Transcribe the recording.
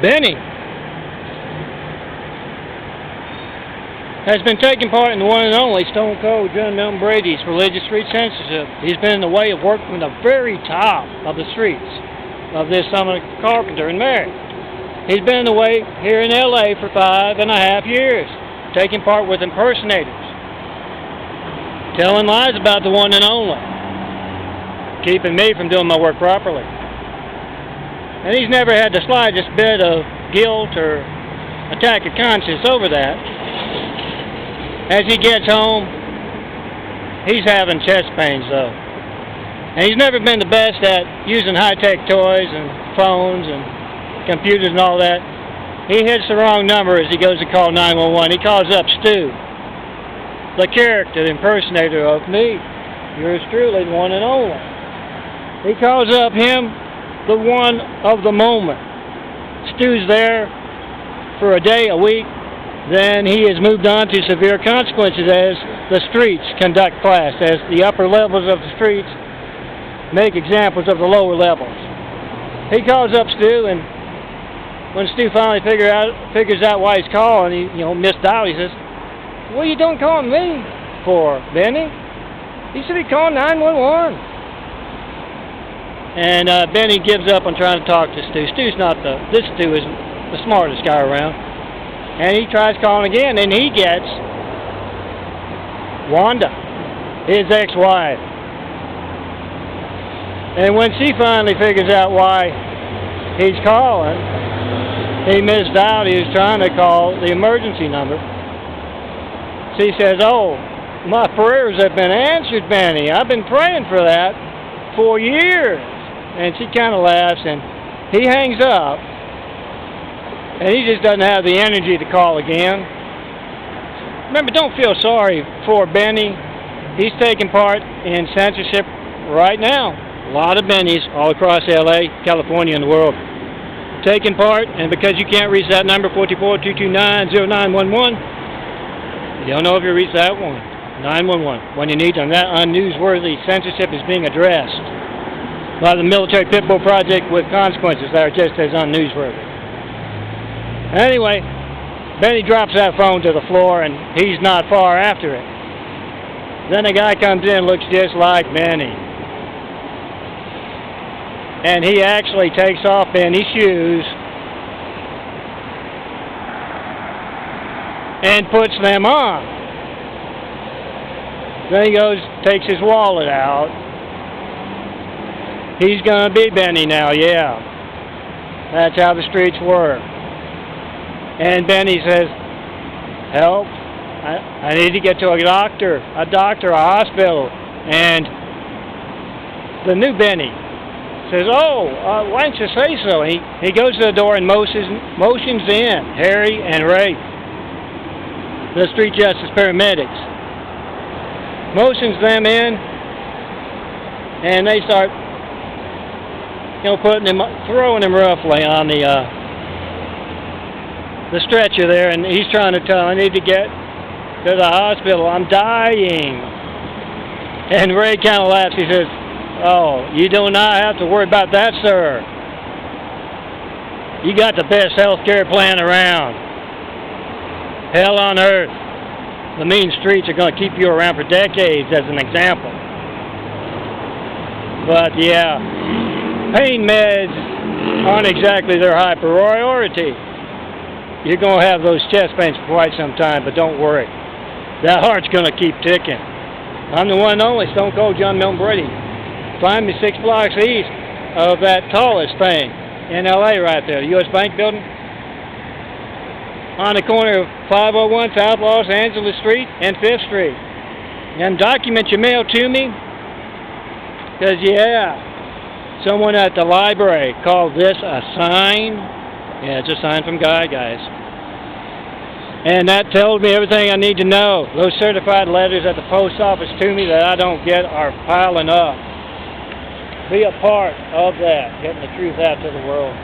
Benny has been taking part in the one and only Stone Cold John Milton Brady's religious street censorship. He's been in the way of working from the very top of the streets of this Sumner Carpenter and Mary. He's been in the way here in L.A. for 5.5 years, taking part with impersonators, telling lies about the one and only, keeping me from doing my work properly. And he's never had the slightest bit of guilt or attack of conscience over that. As he gets home, he's having chest pains though. And he's never been the best at using high-tech toys and phones and computers and all that. He hits the wrong number as he goes to call 911. He calls up Stu, the character, the impersonator of me, yours truly, the one and only. He calls up him, the one of the moment. Stu's there for a day, a week, then he has moved on to severe consequences as the streets conduct class, as the upper levels of the streets make examples of the lower levels. He calls up Stu, and when Stu finally figures out why he's calling, he misdialed. He says, "What are you doing calling me for, Benny? You should be calling 911." And Benny gives up on trying to talk to Stu. This Stu isn't the smartest guy around. And he tries calling again, and he gets Wanda, his ex-wife. And when she finally figures out why he's calling, he misdialed. He was trying to call the emergency number. She says, "Oh, my prayers have been answered, Benny. I've been praying for that for years." And she kind of laughs, and he hangs up. And he just doesn't have the energy to call again. Remember, don't feel sorry for Benny. He's taking part in censorship right now. A lot of Bennys all across L.A., California, and the world taking part. And because you can't reach that number, 424-229-0911, you don't know if you reach that one, 911, when you need to. And that unnewsworthy censorship is being addressed by the Military Pitbull Project with consequences that are just as unnewsworthy. Anyway, Benny drops that phone to the floor, and he's not far after it. Then a guy comes in, looks just like Benny. And he actually takes off Benny's shoes and puts them on. Then he goes, takes his wallet out. He's gonna be Benny now, yeah. That's how the streets work. And Benny says, "Help, I need to get to a doctor, a hospital." And the new Benny says, "Oh, why don't you say so?" And he goes to the door and motions in Harry and Ray, the street justice paramedics. Motions them in, and they start, throwing him roughly on the stretcher there, and he's trying to tell him, "I need to get to the hospital. I'm dying." And Ray kind of laughs. He says, "Oh, you do not have to worry about that, sir. You got the best health care plan around. Hell on earth. The mean streets are going to keep you around for decades as an example." But yeah, pain meds aren't exactly their high priority. You're going to have those chest pains for quite some time, but don't worry. That heart's going to keep ticking. I'm the one and only Stone Cold John Milton Brady. Find me 6 blocks east of that tallest thing in L.A. right there, the U.S. Bank building, on the corner of 501 South Los Angeles Street and 5th Street. And document your mail to me, because, yeah, someone at the library called this a sign. Yeah, it's a sign from God, guys. And that tells me everything I need to know. Those certified letters at the post office to me that I don't get are piling up. Be a part of that, getting the truth out to the world.